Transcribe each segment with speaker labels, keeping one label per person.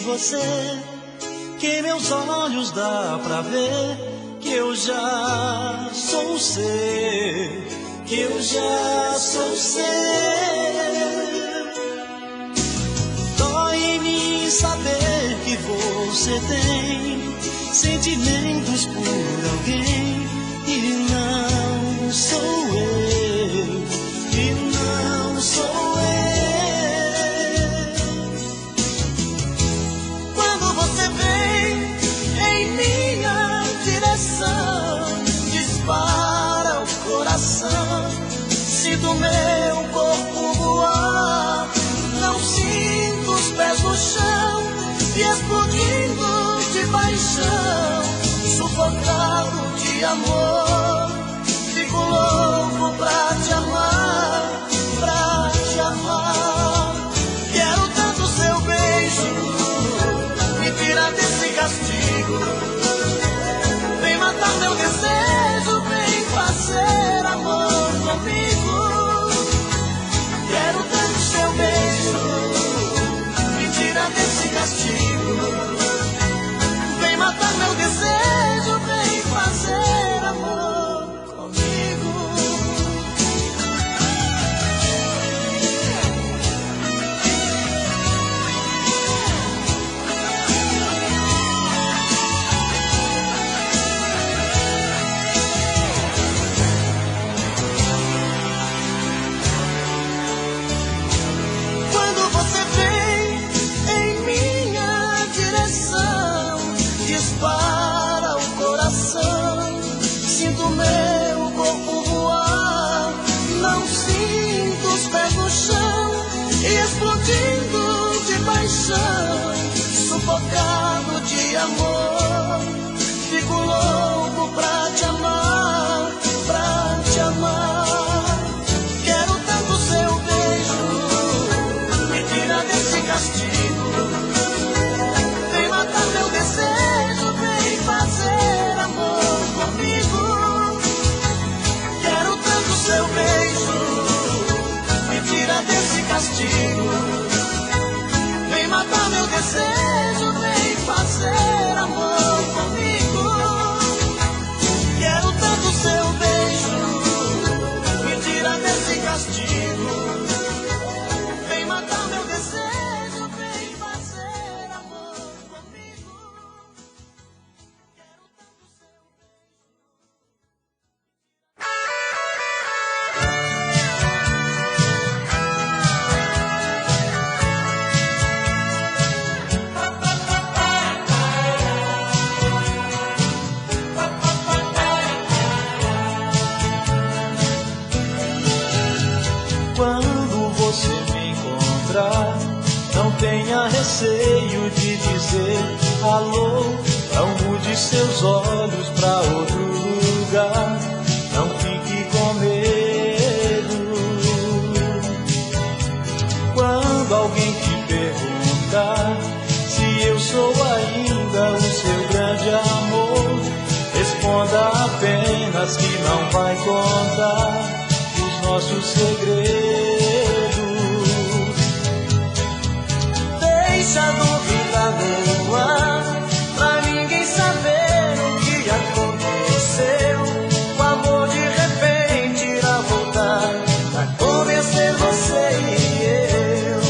Speaker 1: você, que meus olhos dá pra ver que eu já sou seu, que eu já sou seu. Dói em mim saber que você tem sentimentos por alguém e não sou eu, e não sou eu. Quando você vem em minha direção, dispara o coração, sinto meu corpo voar, não sinto os pés no chão, e explodindo de paixão, sufocado de amor, fico louco pra te amar, pra te amar. Quero tanto seu beijo, me tira desse castigo, vem matar meu desejo, vem fazer amor comigo. Quero tanto seu beijo, me tira desse castigo, vem matar meu desejo, vem fazer amor comigo. Quando você vem em minha direção, dispara o coração, sinto meu corpo voar, não sinto os pés no chão, e explodindo de paixão, sufocado de amor, fico louco pra te amar, pra te amar. Quero tanto seu beijo, me tira desse castigo, vem matar meu desejo, vem fazer amor comigo. Quero tanto seu beijo, me tira desse castigo, vem matar meu desejo, vem fazer amor comigo. Quero tanto seu beijo, me tira desse castigo, vem matar meu desejo, vem fazer amor comigo. Quero tanto seu Quando você me encontrar, não tenha receio de dizer alô. Não mude seus olhos pra outro lugar, não fique com medo. Quando alguém te perguntar se eu sou ainda o seu grande amor, responda apenas que não vai contar os nossos segredos. Deixa a dúvida no ar, pra ninguém saber o que aconteceu. O amor de repente irá voltar pra convencer você e eu.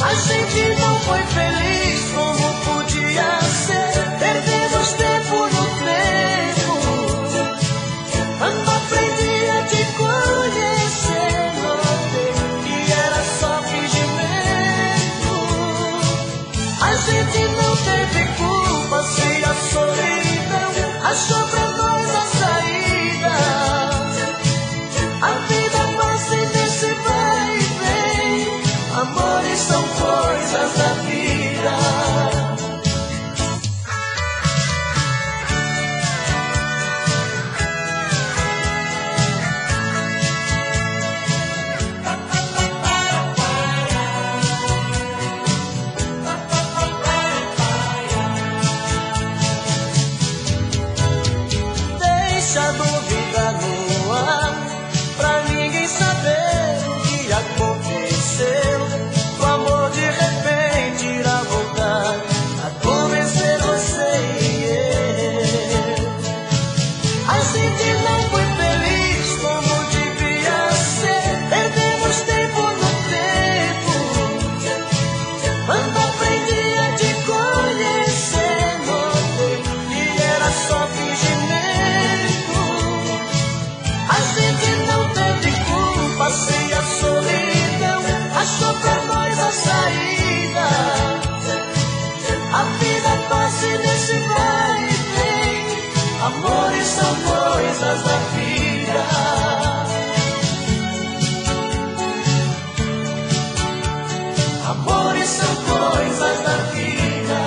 Speaker 1: A gente não foi feliz como podia ser, perdemos tempo no tempo. Quando aprendi a te conhecer, notei que era só fingimento. A gente não foi feliz como devia ser. Perdemos tempo no tempo. Quando aprendi a te conhecer, notei que era só fingimento. A gente não teve culpa, sem a solidão achou pra nós a saída. A vida passa e nesse vai e vem. Amores são coisas da vida. Amores são coisas da vida.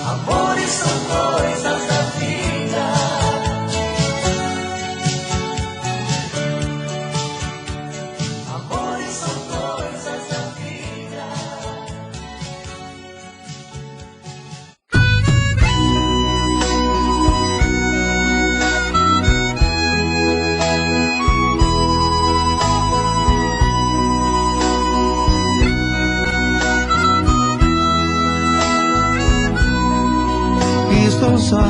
Speaker 1: Amores são coisas da vida. Amores são coisas da vida. Estou só,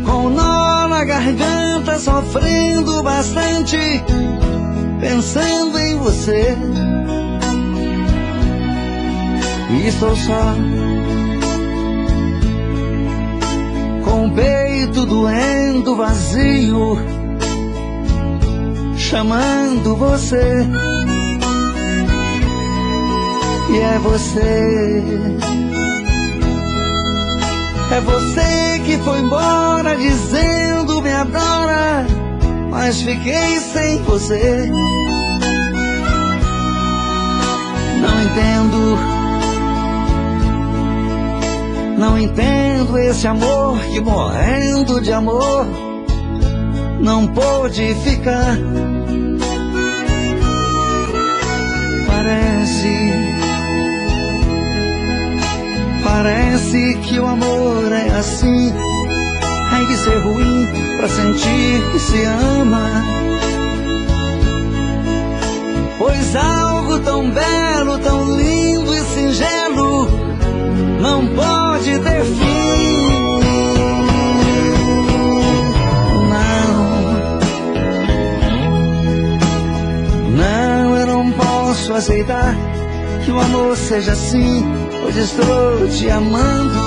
Speaker 1: com um nó na garganta, sofrendo bastante, pensando em você. Estou só, com o peito doendo, vazio, chamando você. E é você que foi embora dizendo me adora, mas fiquei sem você. Não entendo esse amor que, morrendo de amor, não pôde ficar. Parece que o amor é assim, tem que ser ruim pra sentir que se ama. Pois algo tão belo, tão lindo e singelo não pode ter fim. Não, eu não posso aceitar que o amor seja assim, pois estou te amando.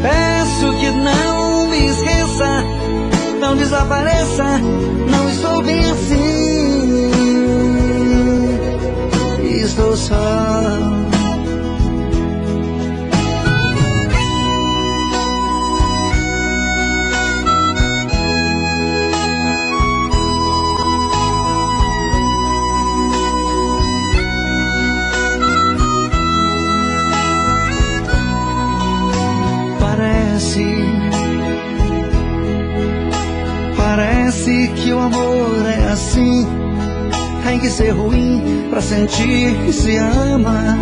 Speaker 1: Peço que não me esqueça, não desapareça, não estou bem assim. Estou só. Parece que o amor é assim, tem que ser ruim pra sentir que se ama.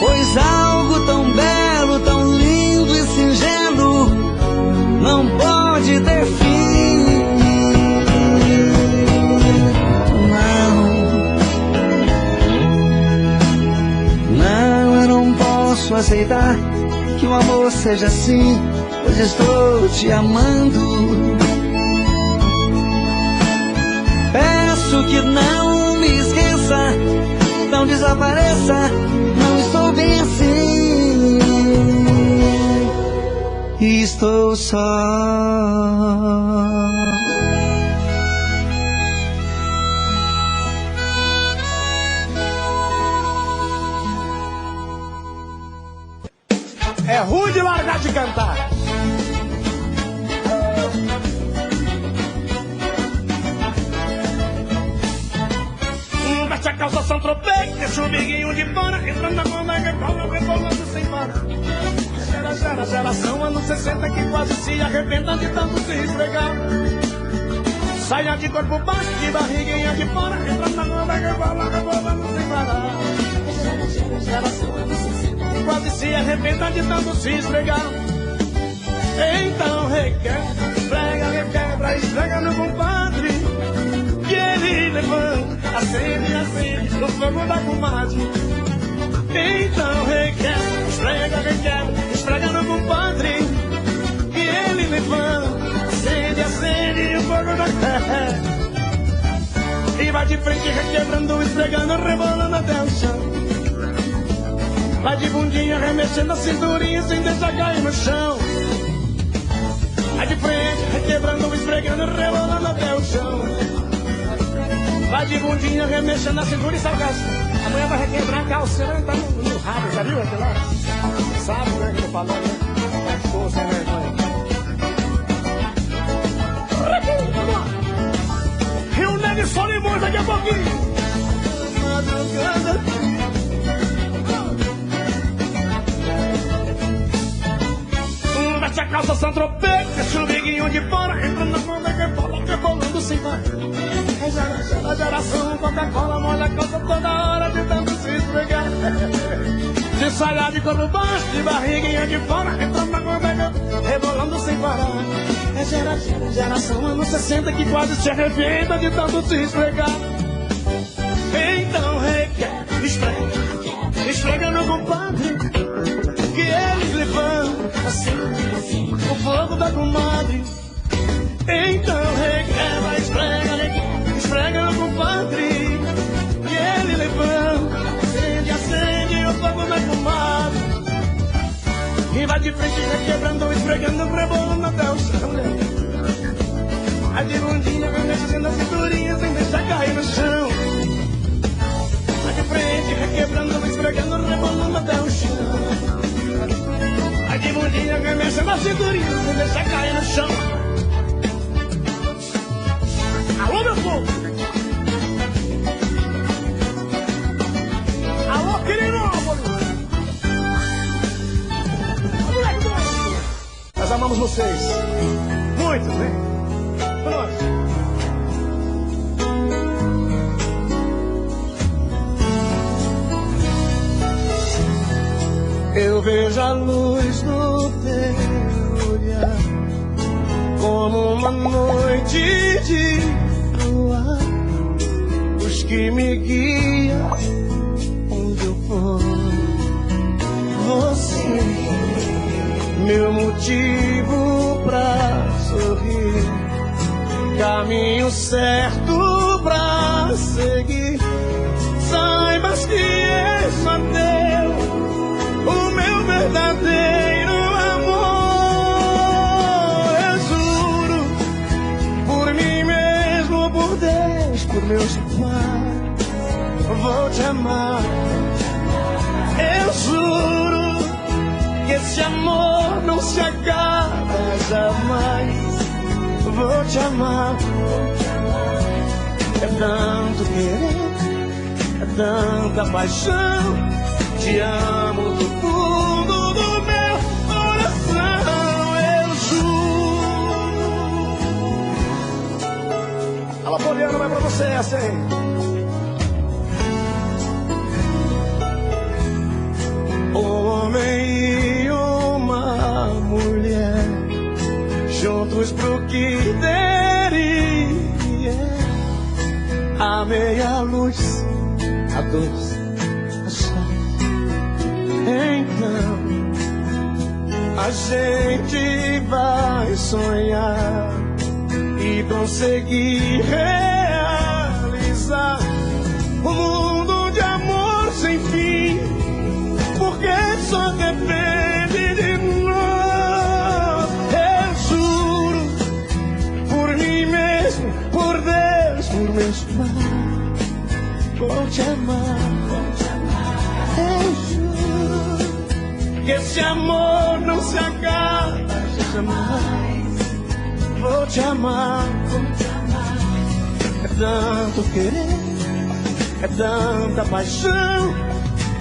Speaker 1: Pois algo tão belo, tão lindo e singelo não pode ter fim. Não, eu não posso aceitar que o amor seja assim, pois estou te amando. Peço que não me esqueça, não desapareça, não estou bem assim. Estou só.
Speaker 2: É ruim de largar de cantar. Bate a calça São Tropez, deixa o biguinho de fora, entrando na bomba, rebolando sem parar. Geração anos 60 que quase se arrebenta de tanto se esfregar. Saia de corpo baixo, de barriguinha de fora, entrando na bomba, rebolando sem parar. Geração anos 60 que quase se arrebenta de tanto se esfregar. Então requebra, esfrega, requebra, esfrega no compadre, que ele levanta, acende no fogo da comadre. Então requebra, esfrega no compadre. E ele levanta, acende o fogo da terra. E vai de frente requebrando, esfregando, rebolando até o chão. Vai de bundinha remexendo a cinturinha sem deixar cair no chão. Vai de frente requebrando, esfregando, rebolando até o chão. Vai de bundinha remexendo a cintura e salgaça. A mulher vai requebrar a calça, né? Tá no rabo, já viu aquele lá? Sabe, né, que eu tô falando, né? É força, sem vergonha. Vamos lá! Rio Negro e Solimões daqui a pouquinho. Madrugada. Mete a calça São Tropez, deixa o biguinho de fora, entra na banda que fala, rebolando sem par. É geração, Coca-Cola, molha a calça toda hora, de tanto se esfregar. De saia de corpo baixo, de barriguinha de fora, entra na banda rebolando sem parar. É geração, anos 60 que quase se arrebenta de tanto se esfregar. Então requer, esfrega no compadre, que ele levanta assim o fogo da comadre. Então requebra, esfrega no compadre, que ele levanta, acende o fogo da comadre. E vai de frente requebrando, esfregando, rebolando até o chão. Vai de bundinha, remexendo a cinturinha sem deixar cair no chão. Vai de frente requebrando, esfregando, rebolando até o chão. Vai de bundinha, remexendo a cinturinha sem deixar cair no chão. Alô, meu povo! Alô, Quirinópolis! Nós amamos vocês. Muito, né? Pronto. Eu vejo a luz no teu olhar como uma noite de lua, luz que me guia onde eu for. Você, meu motivo pra sorrir, caminho certo pra seguir. Saibas que és só teu, o meu verdadeiro amor. Eu juro, por mim mesmo, por Deus, por meus pais, vou te amar. Eu juro que esse amor não se acaba jamais. Vou te amar. É tanto querer, é tanta paixão. Te amo do fundo do meu coração. Eu juro. Alô, Poliana, vai pra você essa aí. Homem e uma mulher, juntos pro que deria. A meia luz, a doce, a chave. Então a gente vai sonhar e conseguir realizar um mundo de amor sem fim, porque só depende de nós. Eu juro, por mim mesmo, por Deus, por meus pais, vou te amar, vou te amar. Eu juro que esse amor não se acaba jamais. Vou te amar, vou te amar. É tanto querer, é tanta paixão.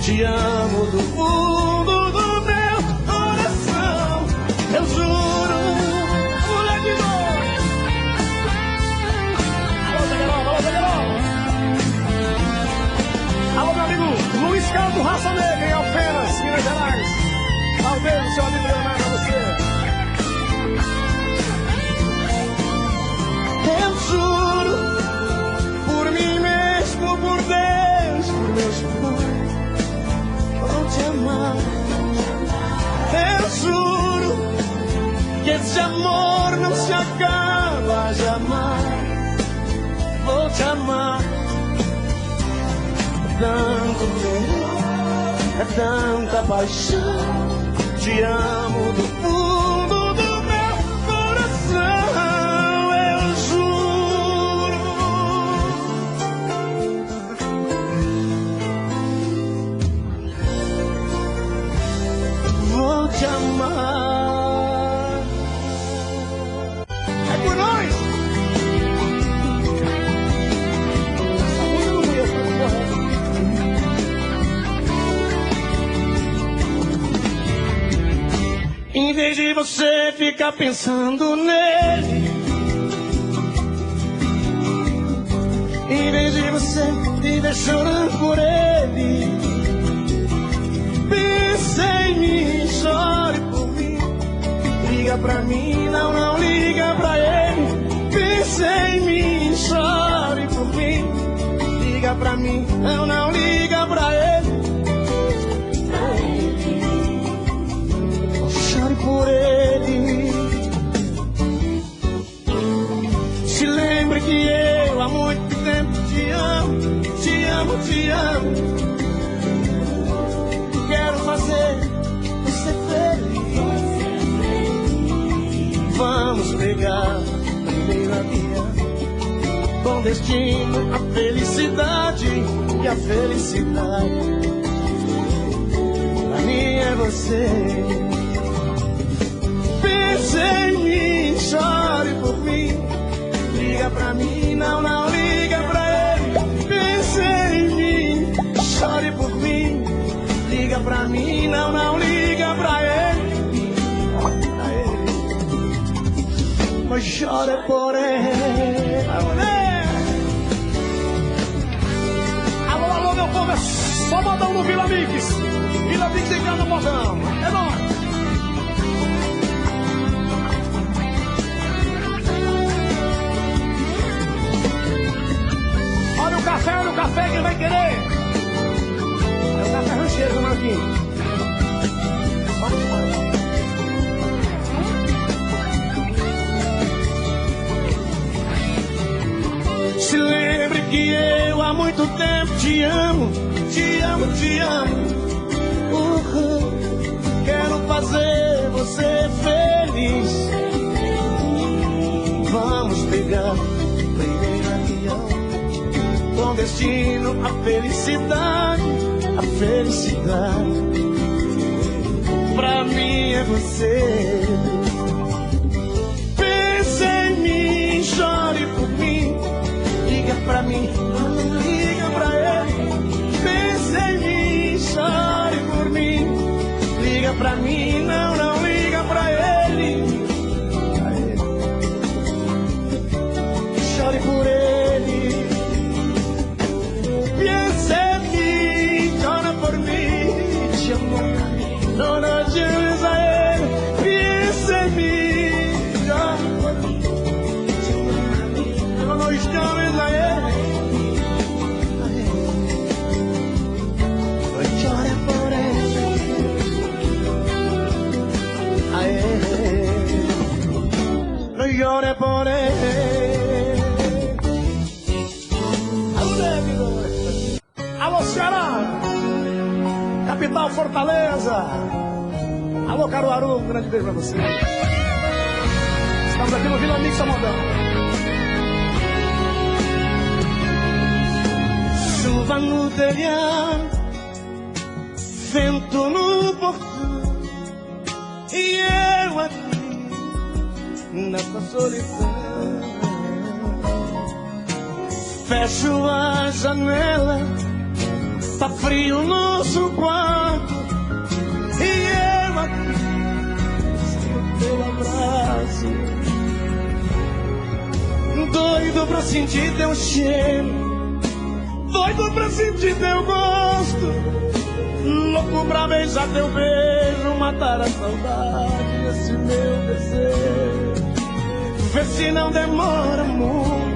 Speaker 2: Te amo do fundo do meu coração. Eu juro, moleque bom. Alô, Zagueirão, alô, Zagueirão. Alô, meu amigo Luiz Canto, Raça Negra, em Alfenas, Minas Gerais. Talvez o seu amigo Leonardo, você. Eu juro, por mim te amar. Tanto amor, é tanta paixão. Te amo do fundo do meu coração, eu juro. Vou te amar. É por nós. Em vez de você ficar pensando nele, em vez de você viver chorando por ele, pense em mim, chore por mim. Liga pra mim, não, não liga pra ele. Pense em mim, chore por mim. Liga pra mim, não, não liga pra ele. Chore por ele. Se lembre que eu há muito tempo te amo, te amo, te amo. Quero fazer você feliz. Vamos pegar o primeiro avião com destino à felicidade. E a felicidade pra mim é você. Pense em mim, chore por mim. Liga pra mim, não, não liga pra ele. Pense em mim, chore por mim. Liga pra mim, não, não liga pra ele. Mas chore por ele. Alô, alô, meu povo, é só modão no Vila Mix. Vila Mix em cada modão. É nóis. Olha o café, quem vai querer? É o café rancheiro, Marquinhos. Vamos embora. Se lembre que eu há muito tempo te amo, te amo, te amo. Quero fazer você feliz. Vamos pegar o primeiro avião com destino à felicidade, a felicidade pra mim é você. Pense em mim, chore por mim. Liga pra mim, não liga pra ele. Pense em mim, chore por mim. Liga pra mim, não, não liga pra ele. Chore por ele. Pense em mim, chora por mim. Te amo, não, não te usa a ele. Pense em mim, chora por mim. Te amo, não, não chores a ele. Chora por ele. Não chore por ele. Alô, Ceará, capital Fortaleza. Alô, Caruaru, um grande beijo pra você. Estamos aqui no Vila Mix Samodão. Chuva no telhado, vento no portão, e eu aqui nessa solidão. Fecho a janela, tá frio no nosso quarto, e eu aqui no teu abraço, doido pra sentir teu cheiro, doido pra sentir teu gosto, louco pra beijar teu beijo, matar a saudade, esse meu desejo. Vê se não demora muito,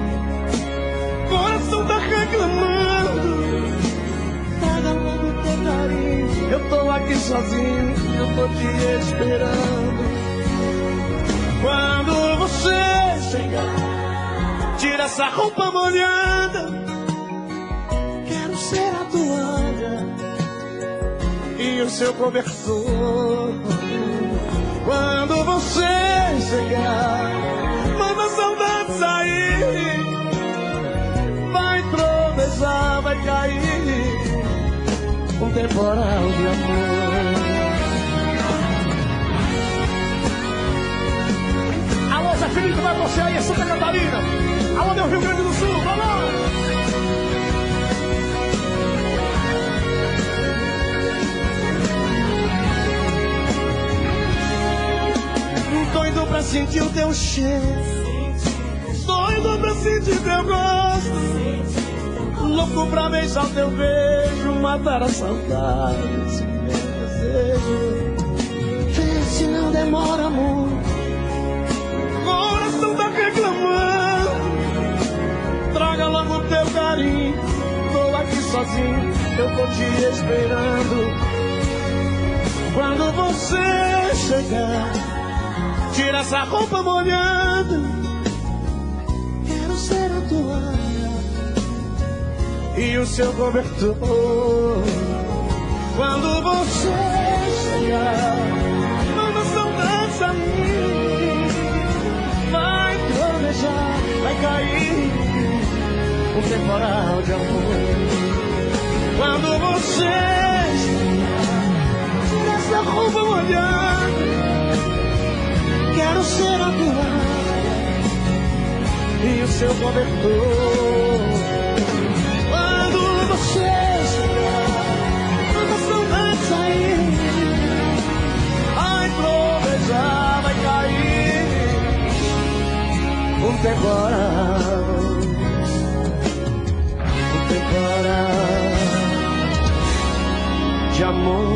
Speaker 2: coração tá reclamando, tá ganhando teu carinho. Eu tô aqui sozinho, eu tô te esperando. Quando você chegar, Tira essa roupa molhada, quero ser a toalha e o seu cobertor. Quando você chegar, manda a saudade sair. Vai tropeçar, vai cair um temporal de amor. Alô, Zé Felipe, vai você aí, é Santa Catarina. Alô, meu Rio Grande do Sul, vamos! Doido pra sentir o teu cheiro, doido pra sentir teu gosto, louco pra beijar teu beijo, matar a saudade, esse meu desejo. Vê se não demora muito, coração tá reclamando. Traga logo teu carinho, tô aqui sozinho, eu tô te esperando. Quando você chegar, tira essa roupa molhada, quero ser a toalha e o seu cobertor. Quando você chegar, manda a saudade sair. Vai tropeçar, vai cair um temporal de amor. Quando você chegar, tira essa roupa molhada, quero ser a toalha e o seu cobertor. Quando você chegar, manda a saudade sair. Vai tropeçar, vai cair um temporal de amor.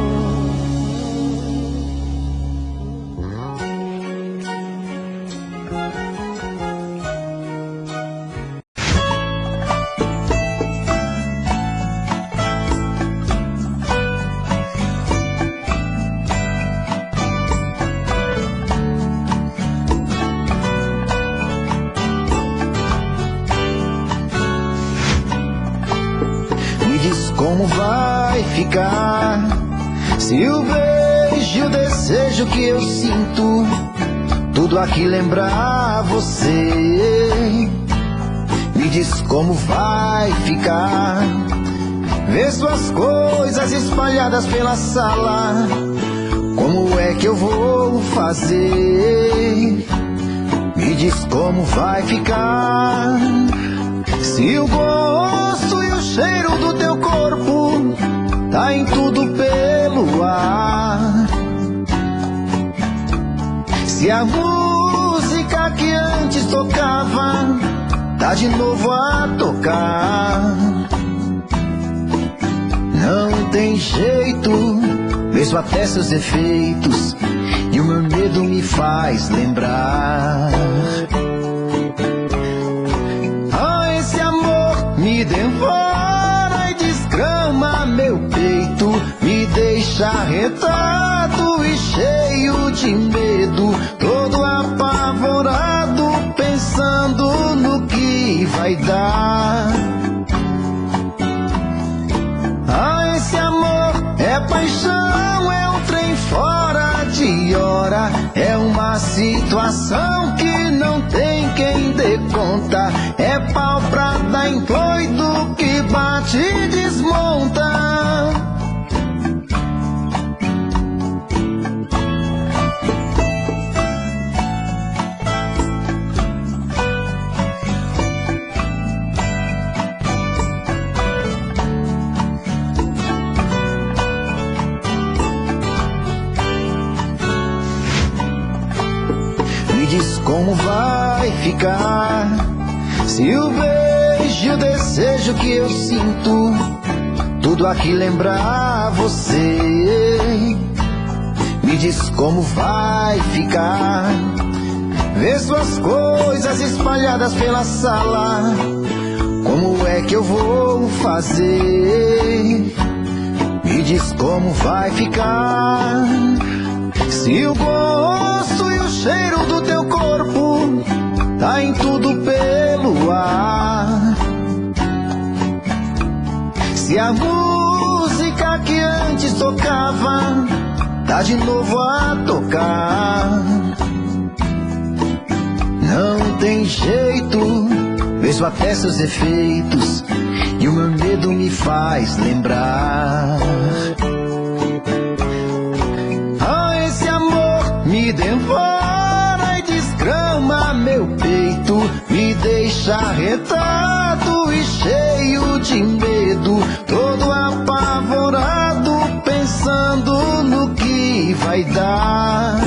Speaker 3: Como vai ficar se o beijo, o desejo que eu sinto, tudo aqui lembrar você? Me diz como vai ficar, ver suas coisas espalhadas pela sala. Como é que eu vou fazer? Me diz como vai ficar se o gosto e o cheiro do teu corpo tá em tudo pelo ar. Se a música que antes tocava tá de novo a tocar. Não tem jeito, vejo até seus defeitos e o meu medo me faz lembrar. Me devora e desgrama meu peito, me deixa retado e cheio de medo, todo apavorado, pensando no que vai dar. Ah, esse amor é paixão, é um trem fora de hora, é uma situação que não tem quem dê conta, é pau pra dar em doido que bate e desmonta. Me diz como vai ficar se o beijo, o desejo que eu sinto, tudo aqui lembrar você. Me diz como vai ficar, ver suas coisas espalhadas pela sala. Como é que eu vou fazer? Me diz como vai ficar se o gosto e o cheiro do teu corpo tá em tudo pelo ar. levar. Se a música que antes tocava tá de novo a tocar, não tem jeito, vejo até seus efeitos e o meu medo me faz lembrar. Ah, esse amor me devora e desgrama meu peito, me deixa arretado e cheio de medo, todo apavorado, pensando no que vai dar.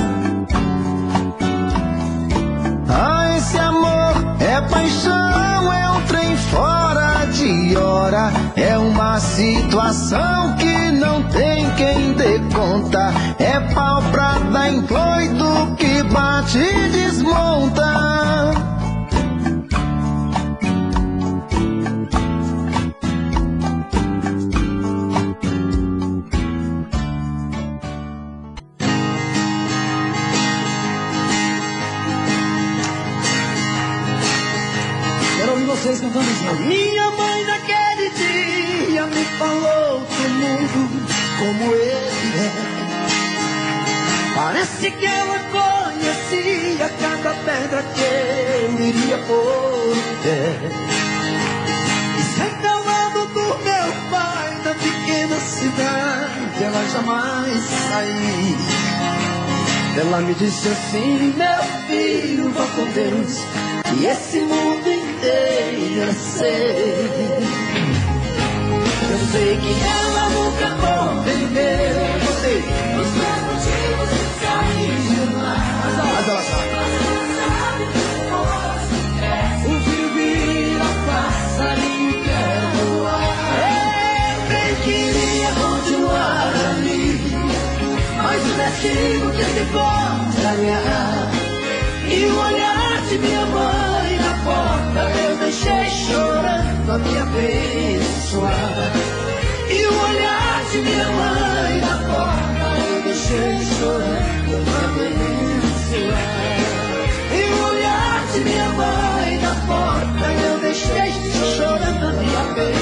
Speaker 3: Ah, esse amor é paixão, é um trem fora de hora, é uma situação que não tem quem dê conta, é pau pra dar em doido que bate e desmonta.
Speaker 1: Quero ouvir vocês cantando junto. Minha mãe naquele dia me falou do mundo como ele é. Parece que ela conhecia cada pedra que eu iria pôr o pé. E sem calado do meu pai na pequena cidade ela jamais saiu. Ela me disse assim: meu filho, vá com Deus, e esse mundo inteiro é seu. Eu sei que ela nunca compreendeu os meus motivos de sair de lá. Mas ela sabe. O fio vira passarinho e quer voar. Eu bem queria continuar ali, mas o destino quer me contrariar. E o olhar de minha mãe na porta eu deixei chorando a me abençoar. E o olhar de minha mãe na porta eu deixei chorando a me abençoar. E o olhar de minha mãe na porta eu deixei chorando a me abençoar.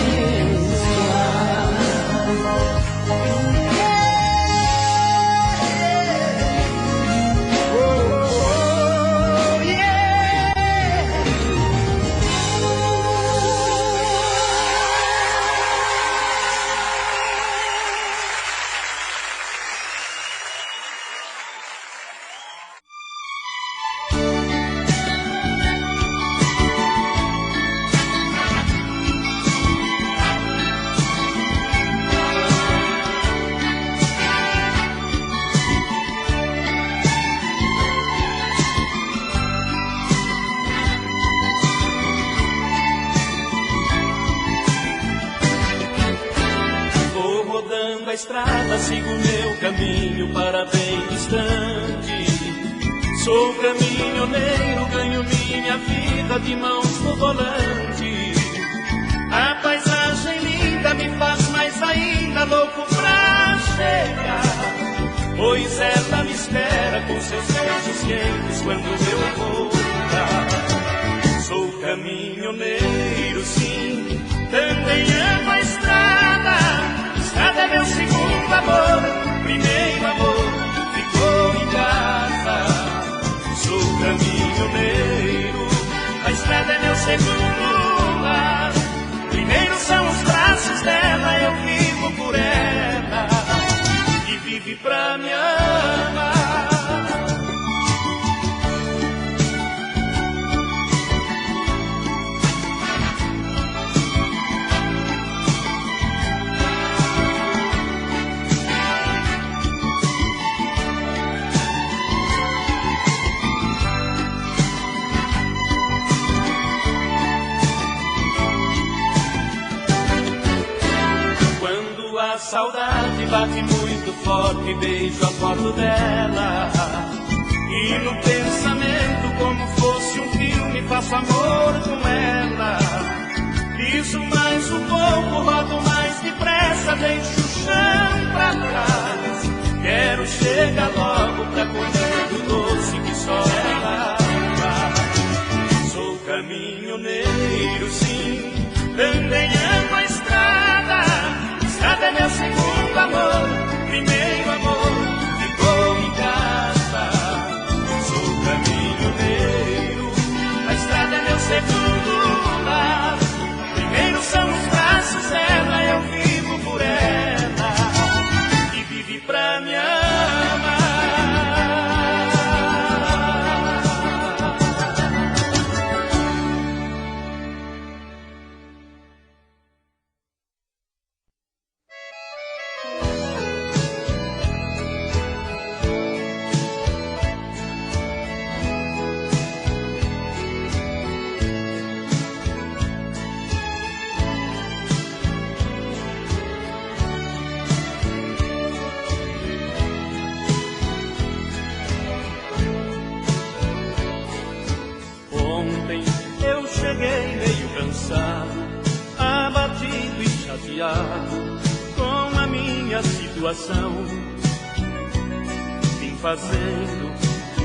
Speaker 4: A estrada, sigo meu caminho para bem distante. Sou caminhoneiro, ganho minha vida de mãos no volante. A paisagem linda me faz mais ainda louco pra chegar, pois ela me espera com seus beijos quentes quando eu voltar. Sou caminhoneiro, sim, também amo a estrada. Estrada é meu segundo amor, primeiro amor ficou em casa. Sou caminhoneiro, a estrada é meu segundo lar. Primeiro são os braços dela, eu vivo por ela e vive pra me amar. A saudade bate muito forte, beijo a foto dela, e no pensamento, como fosse um filme, faço amor com ela. Piso mais um pouco, rodo mais depressa, deixo o chão pra trás. Quero chegar logo pra comer do doce que só ela faz. Sou caminhoneiro, angustiado com a minha situação. Vim fazendo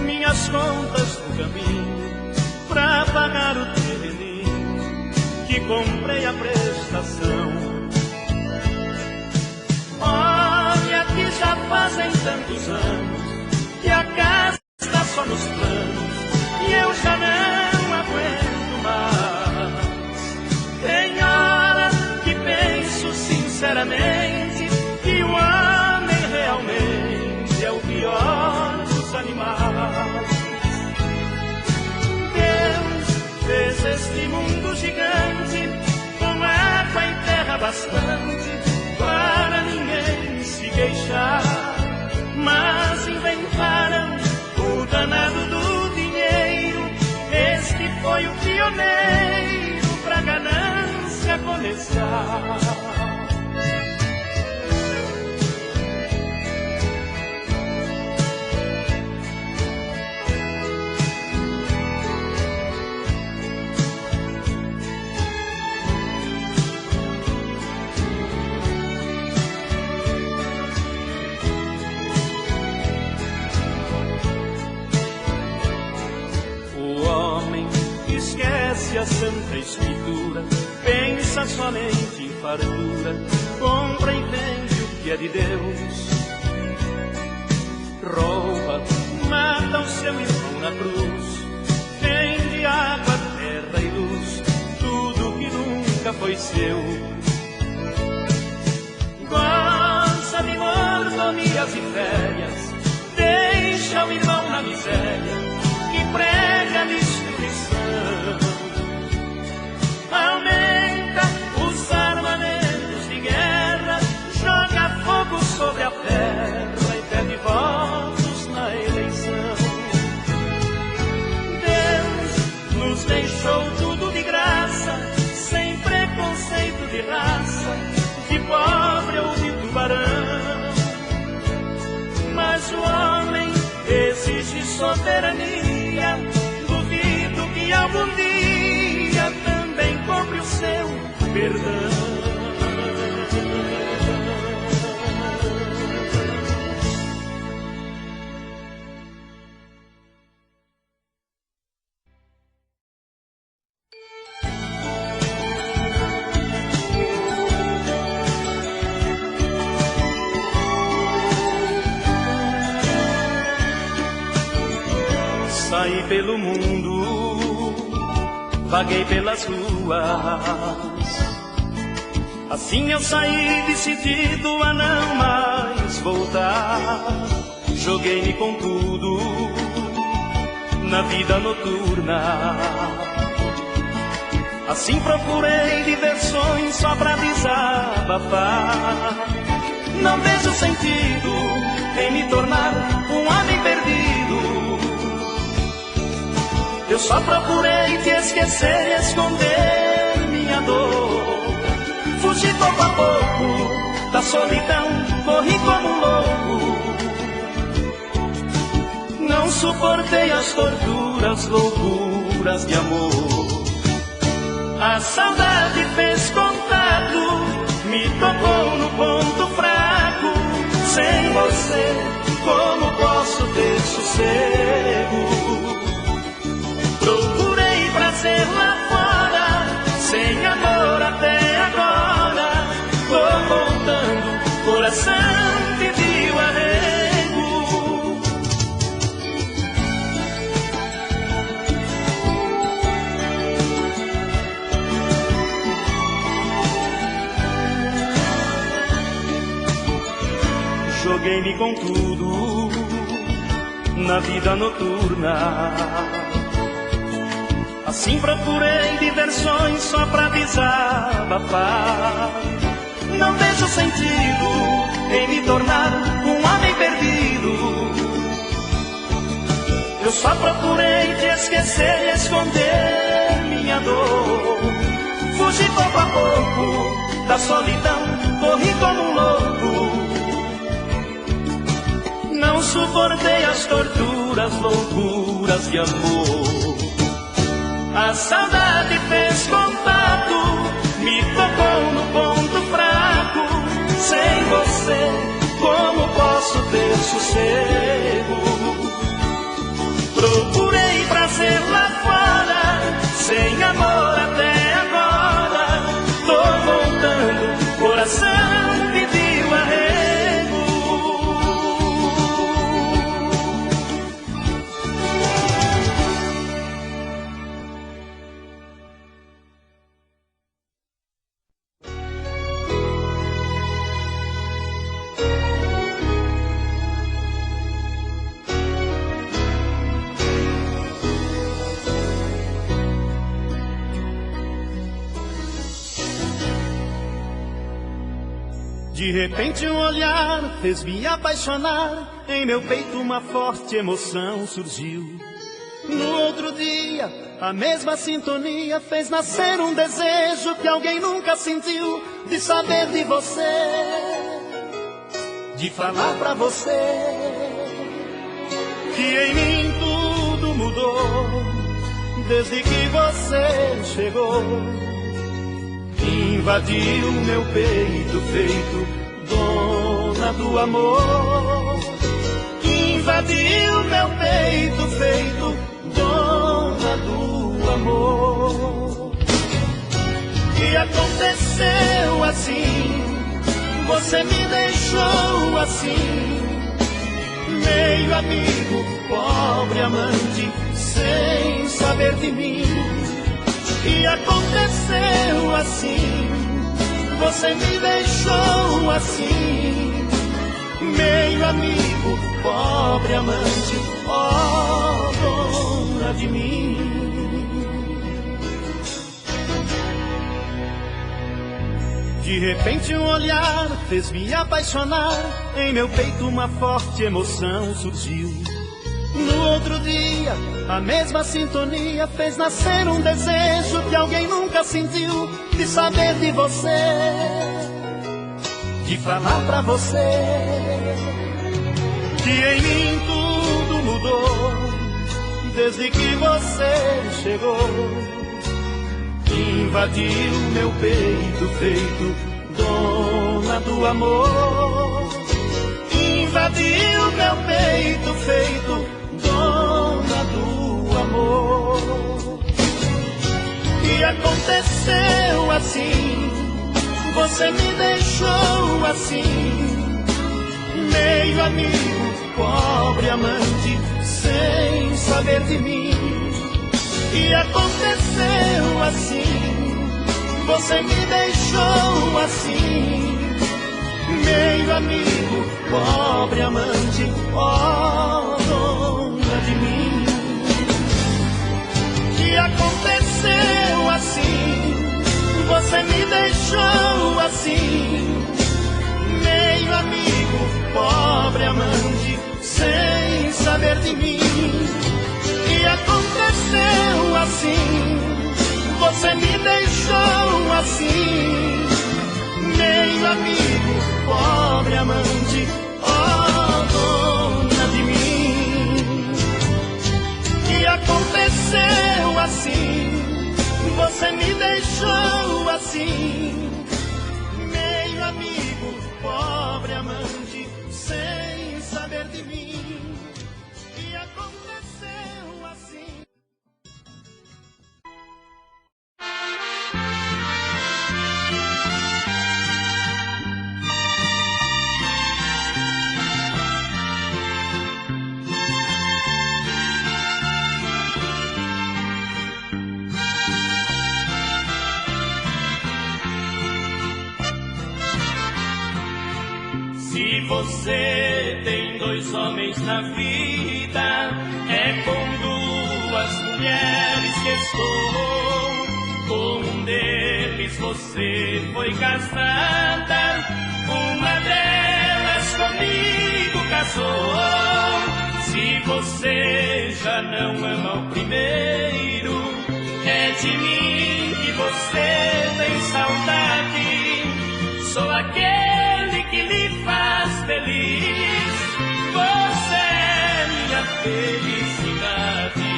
Speaker 4: minhas contas no caminho pra pagar o terreninho que comprei a prestação. Olha que já fazem tantos anos que a casa está só nos planos e eu já não aguento mais. Tem hora que penso sinceramente que o homem realmente é o pior dos animais. Deus fez este mundo gigante com água e terra bastante para ninguém se queixar, mas inventaram o danado do dinheiro. Este foi o pioneiro pra ganância começar. Esquece a Santa Escritura, pensa somente em fartura, compra e vende o que é de Deus. Rouba, mata o seu irmão na cruz, vende água, terra e luz, tudo que nunca foi seu. Goza de mordomias e férias, deixa o irmão na miséria, que prega a destruição. Aumenta os armamentos de guerra, joga fogo sobre a terra e pede votos na eleição. Deus nos deixou tudo de graça, sem preconceito de raça, de pobre ou de tubarão. Mas o homem exige soberania, duvido que algum dia também compre o seu perdão. Saí pelo mundo, vaguei pelas ruas. Assim eu saí decidido a não mais voltar. Joguei-me com tudo na vida noturna. Assim procurei diversões só pra desabafar. Não vejo sentido em me tornar um homem perdido. Eu só procurei te esquecer e esconder minha dor. Fugi pouco a pouco da solidão, corri como um louco. Não suportei as torturas, loucuras de amor. A saudade fez contato, me tocou no ponto fraco. Sem você, como posso ter sossego? Procurei prazer lá fora, sem amor até agora. Tô voltando, coração pediu arrego. Joguei-me com tudo na vida noturna. Assim procurei diversões só pra desabafar. Não vejo sentido em me tornar um homem perdido. Eu só procurei te esquecer e esconder minha dor. Fugi pouco a pouco da solidão, corri como um louco. Não suportei as torturas, loucuras de amor. A saudade fez contato, me tocou no ponto fraco. ter sossego. Procurei prazer lá fora, sem amor até agora. Tô voltando, coração pediu arrego.
Speaker 5: De repente um olhar fez me apaixonar, em meu peito uma forte emoção surgiu. No outro dia, a mesma sintonia fez nascer um desejo que alguém nunca sentiu, de saber de você, de falar pra você, que em mim tudo mudou, desde que você chegou. Invadiu meu peito feito dona do amor. Invadiu meu peito feito dona do amor. E aconteceu assim, você me deixou assim, meio amigo, pobre amante, sem saber de mim. E aconteceu assim, você me deixou assim, meio amigo, pobre amante, ó dona de mim. De repente um olhar fez me apaixonar, em meu peito uma forte emoção surgiu. No outro dia, a mesma sintonia fez nascer um desejo que alguém nunca sentiu, de saber de você, de falar pra você, que em mim tudo mudou, desde que você chegou. Invadiu meu peito feito dona do amor. Invadiu meu peito feito dona do amor. E aconteceu assim, você me deixou assim, meio amigo, pobre amante, sem saber de mim. E aconteceu assim, você me deixou assim, meio amigo, pobre amante, ó dona de mim. E aconteceu assim, você me deixou assim, meio amigo, pobre amante, sem saber de mim. E aconteceu assim, você me deixou assim, meio amigo, pobre amante, ó dona de mim. E aconteceu assim, você me deixou assim, meio amigo, pobre amante, sem saber de mim. E aconteceu assim.
Speaker 4: Se você tem dois homens na vida, é com duas mulheres que estou. Com um deles você foi casada, uma delas comigo casou. Se você já não ama o primeiro, é de mim que você tem saudade. Sou aquele que lhe faz feliz, você é minha felicidade.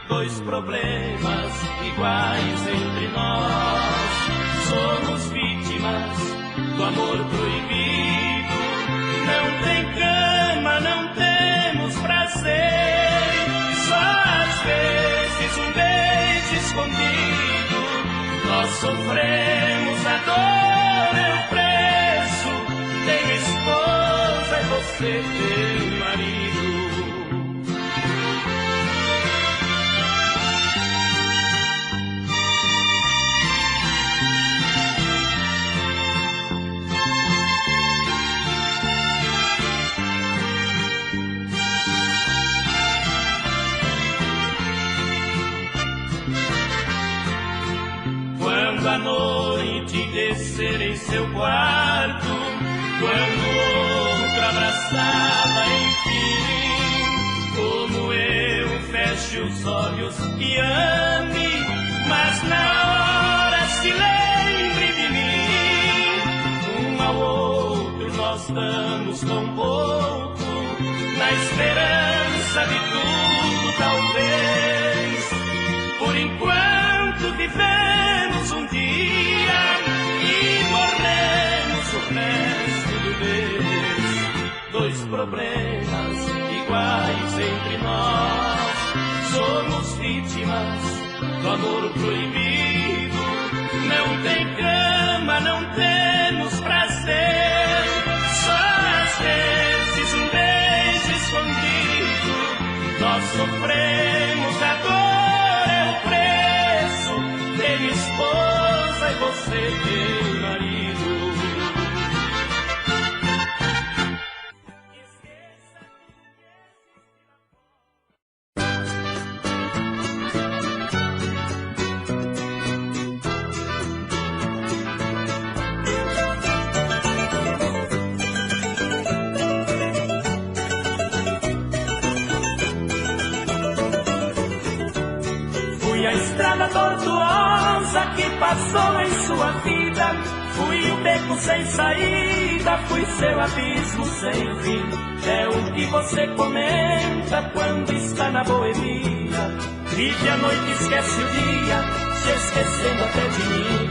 Speaker 4: Dois problemas iguais entre nós, somos vítimas do amor proibido. Não tem canto ser teu marido. Quando a noite descer em seu quarto, quando outro abraçava enfim, como eu feche os olhos e ame, mas na hora se lembre de mim. Um ao outro nós damos tão pouco, na esperança de tudo talvez. Por enquanto vivemos um dia e morremos o resto do mês. Dois problemas iguais entre nós, somos vítimas do amor proibido. Não tem cama, não temos prazer, só às vezes um beijo escondido. Nós sofremos agora. Ter esposa e você ter marido. Fui a estrada tortuosa que passou em sua vida, fui o beco sem saída, fui seu abismo sem fim. É o que você comenta quando está na boemia, vive a noite, esquece o dia, se esquecendo até de mim.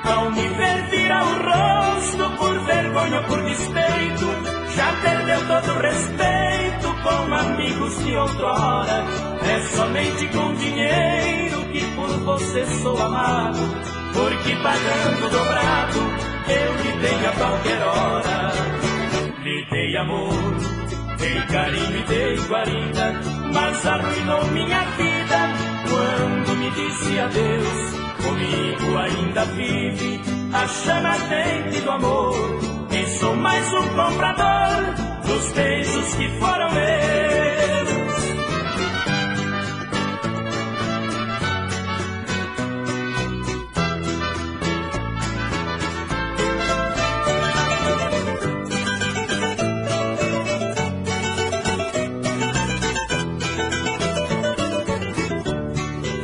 Speaker 4: Ao me ver vira o rosto, por vergonha ou por despeito, já perdeu todo o respeito com amigos de outrora. É somente com dinheiro que por você sou amado, porque pagando dobrado eu lhe dei a qualquer hora. Lhe dei amor, dei carinho e dei guarida, mas arruinou minha vida quando me disse adeus. Comigo ainda vive a chama ardente do amor, e sou mais um comprador dos beijos que foram meus.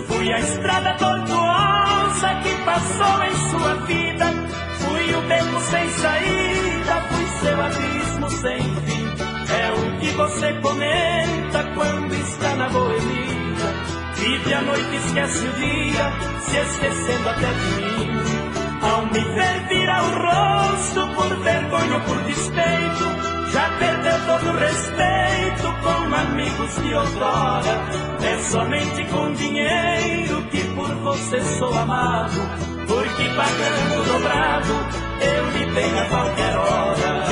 Speaker 4: Fui a estrada tortuosa que passou em sua vida, fui o beco sem saída, fui seu abismo sem fim. É o que você comenta quando está na boemia, vive a noite, esquece o dia, se esquecendo até de mim. Ao me ver vira o rosto, por vergonha ou por despeito, já perdeu todo o respeito com amigos de outrora. É somente com dinheiro que por você sou amado, porque pagando dobrado eu lhe dei a qualquer hora.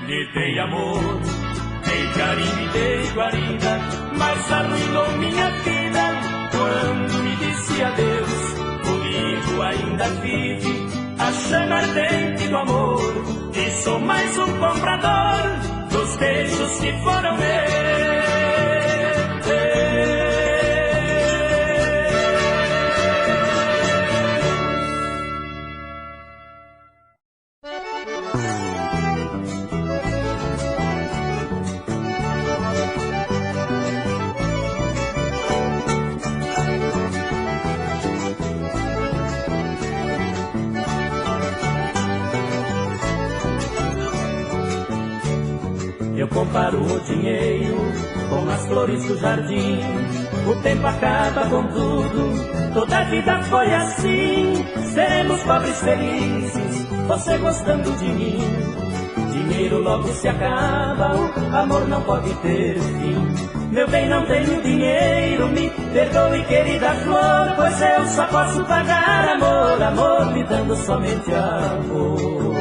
Speaker 4: Lhe dei amor, dei carinho e dei guarida, mas arruinou minha vida quando me disse adeus. Comigo ainda vive a chama ardente do amor, e sou mais um comprador dos beijos que foram meus. Eu comparo o dinheiro com as flores do jardim. O tempo acaba com tudo, toda a vida foi assim. Seremos pobres felizes, você gostando de mim. Dinheiro logo se acaba, o amor não pode ter fim. Meu bem, não tenho dinheiro, me perdoe, querida flor, pois eu só posso pagar amor, amor me dando somente amor.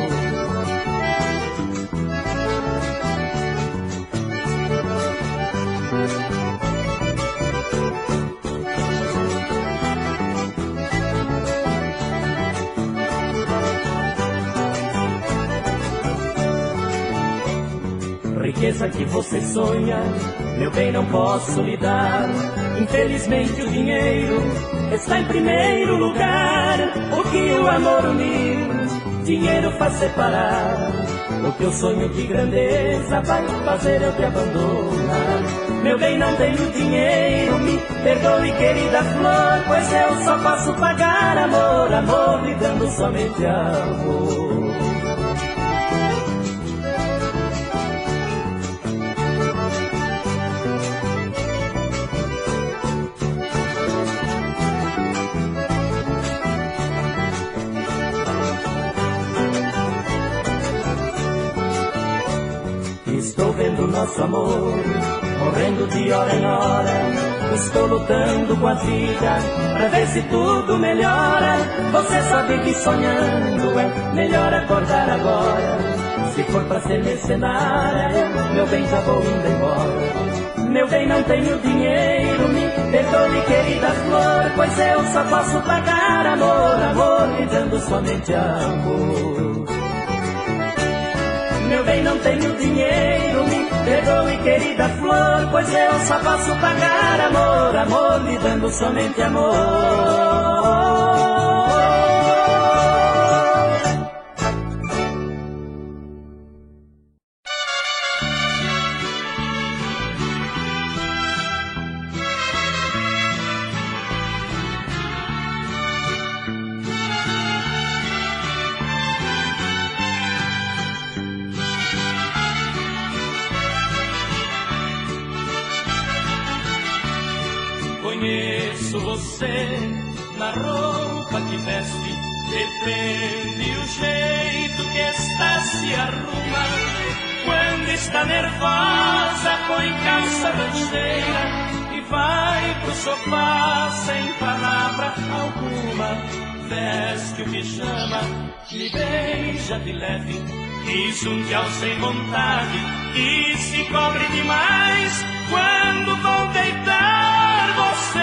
Speaker 6: riqueza que você sonha, meu bem, não posso lhe dar. Infelizmente o dinheiro está em primeiro lugar. O que o amor uniu, dinheiro faz separar. O teu sonho de grandeza vai fazer eu te abandonar. Meu bem, não tenho dinheiro, me perdoe, querida flor, pois eu só posso pagar amor, amor lhe dando somente amor. Estou vendo nosso amor morrendo de hora em hora. Estou lutando com a vida pra ver se tudo melhora. Você sabe que sonhando é melhor acordar agora. Se for pra ser mercenária, meu bem, já vou indo embora. Meu bem, não tenho dinheiro, me perdoe, querida flor, pois eu só posso pagar amor, amor lhe dando somente amor. Meu bem, não tenho dinheiro, me perdoe, querida flor, pois eu só posso pagar amor, amor lhe dando somente amor.
Speaker 4: Conheço você na roupa que veste, depende o jeito que está se arruma. Quando está nervosa põe calça rancheira e vai pro sofá sem palavra alguma. Veste o pijama, me beija de leve e junte ao sem vontade e se cobre demais. Quando vou deitar você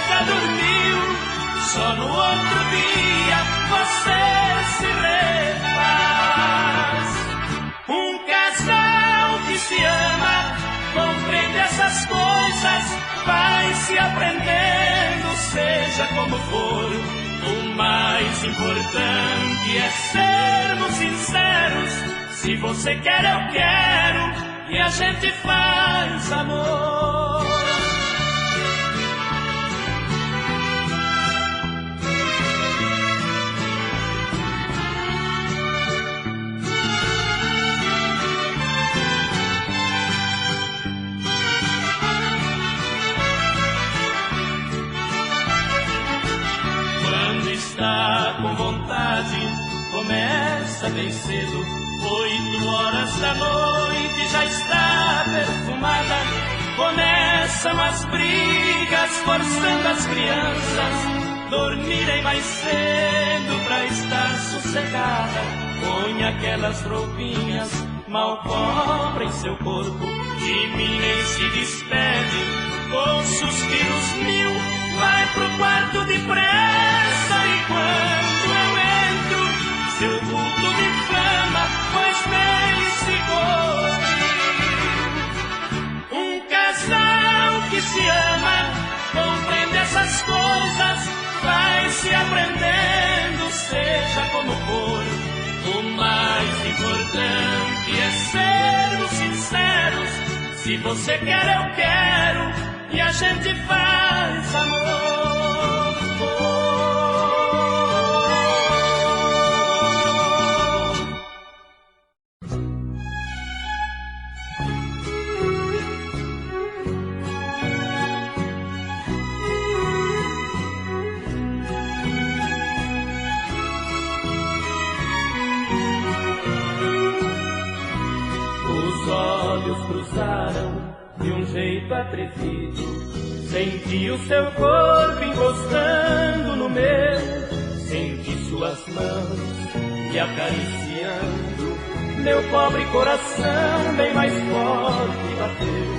Speaker 4: já dormiu, só no outro dia você se refaz. Um casal que se ama compreende essas coisas, vai se aprendendo, seja como for. O mais importante é sermos sinceros. Se você quer, eu quero, e a gente faz amor. Quando está com vontade, começa bem cedo. 8 horas da noite já está perfumada. Começam as brigas, forçando as crianças dormirem mais cedo pra estar sossegada. Põe aquelas roupinhas, mal cobrem seu corpo, de mim nem se despede. Com suspiros mil, vai pro quarto depressa. E quando eu entro, seu vulto me inflama, pois bem se cobriu. Um casal que se ama compreende essas coisas, vai se aprendendo, seja como for. O mais importante é sermos sinceros. Se você quer, eu quero, e a gente faz amor. Os olhos cruzaram de um jeito atrevido. Senti o seu corpo encostando no meu, senti suas mãos me acariciando. Meu pobre coração bem mais forte bateu.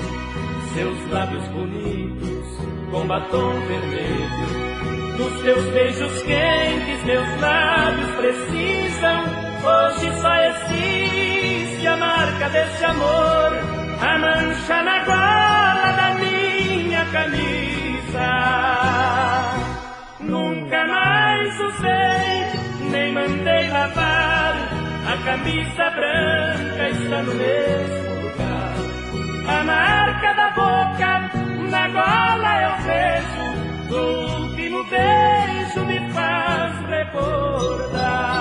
Speaker 4: Seus lábios bonitos com batom vermelho, dos teus beijos quentes meus lábios precisam. Hoje só existe a marca desse amor mancha na gola da minha camisa. Nunca mais usei, nem mandei lavar. A camisa branca está no mesmo lugar. A marca da boca na gola eu vejo. O último beijo me faz recordar.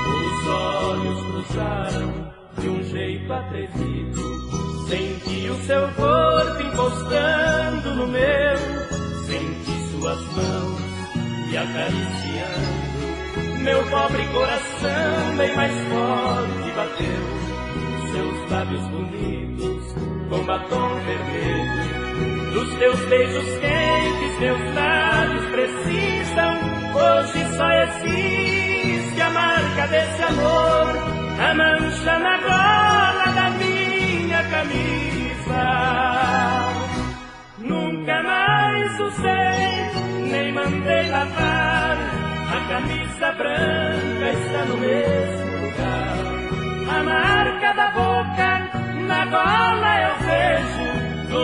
Speaker 4: Os olhos cruzaram de um jeito atrevido. Senti o seu corpo encostando no meu. Senti suas mãos me acariciando. Meu pobre coração bem mais forte bateu. Seus lábios bonitos com batom vermelho. Dos teus beijos quentes meus lábios precisam. Hoje só existe a marca desse amor. A mancha na gola da minha camisa. Nunca mais usei, nem mandei lavar. A camisa branca está no mesmo lugar. A marca da boca na gola eu vejo. O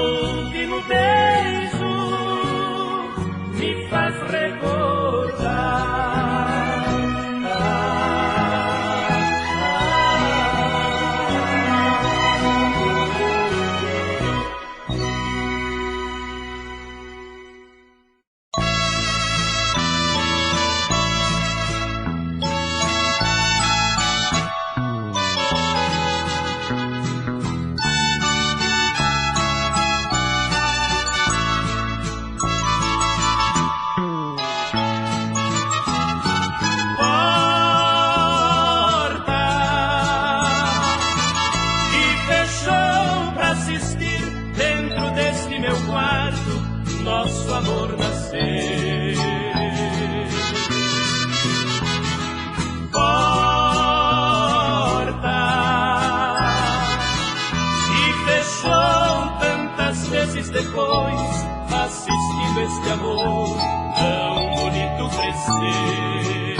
Speaker 4: último beijo me faz recordar. Nosso amor nascer. Porta que fechou tantas vezes depois, assistindo este amor tão bonito crescer.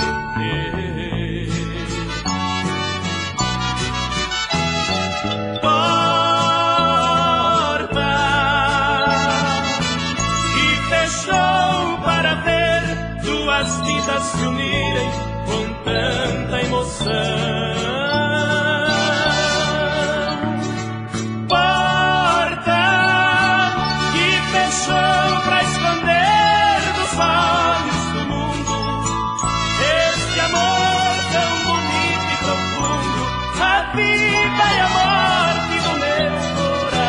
Speaker 4: As vidas se unirem com tanta emoção. Porta que fechou pra esconder dos olhos do mundo este amor tão bonito e profundo. A vida e a morte do meu coração.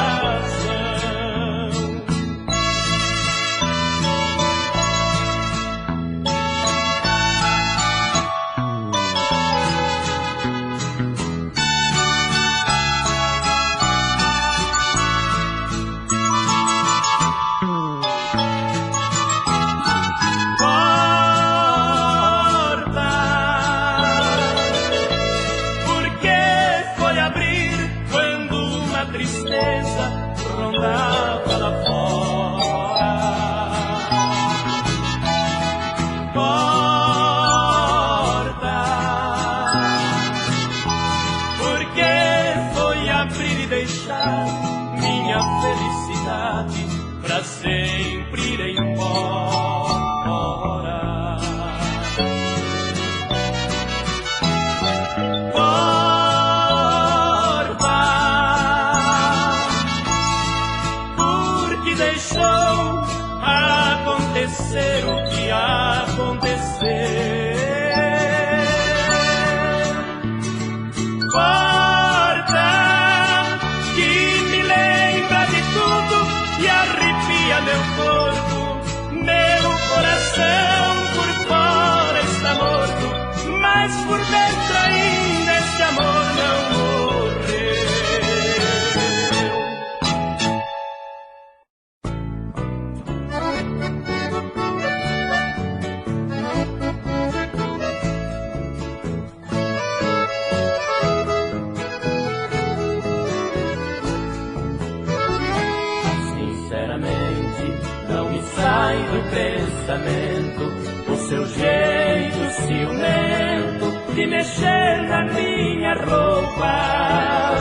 Speaker 6: pensamento, o seu jeito ciumento de mexer na minha roupa,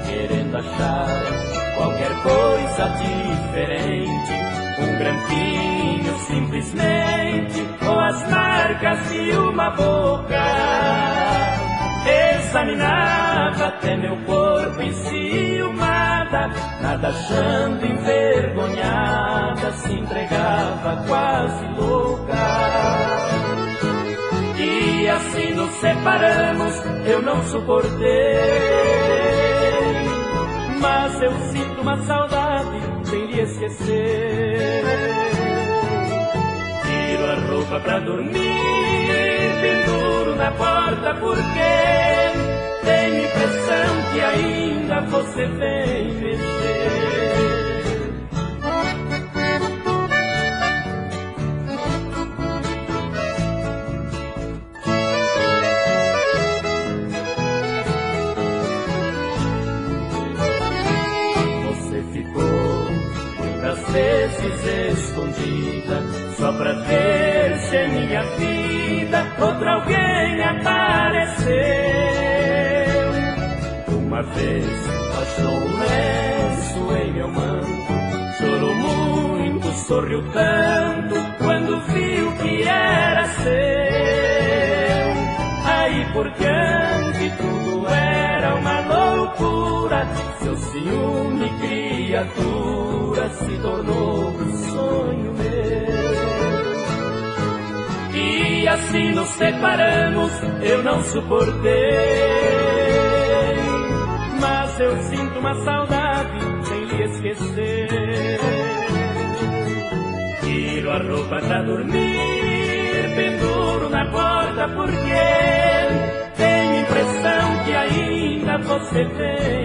Speaker 6: querendo achar qualquer coisa diferente, um grampinho simplesmente, ou as marcas de uma boca. Examinava até meu corpo enciumada, nada achando envergonhada, se entregava quase louca. E assim nos separamos, eu não suportei, mas eu sinto uma saudade sem lhe esquecer. Tiro a roupa pra dormir, penduro na porta porque tenho impressão que ainda você vem mexer. Vezes escondida, só pra ver se em minha vida outra alguém apareceu. Uma vez achou um lenço em meu manto, chorou muito, sorriu tanto quando viu que era seu. Aí por diante tudo era uma loucura, seu ciúme criatura se tornou um sonho meu. E assim nos separamos, eu não suportei, mas eu sinto uma saudade sem lhe esquecer. Tiro a roupa pra dormir, penduro na porta porque tenho impressão que ainda você vem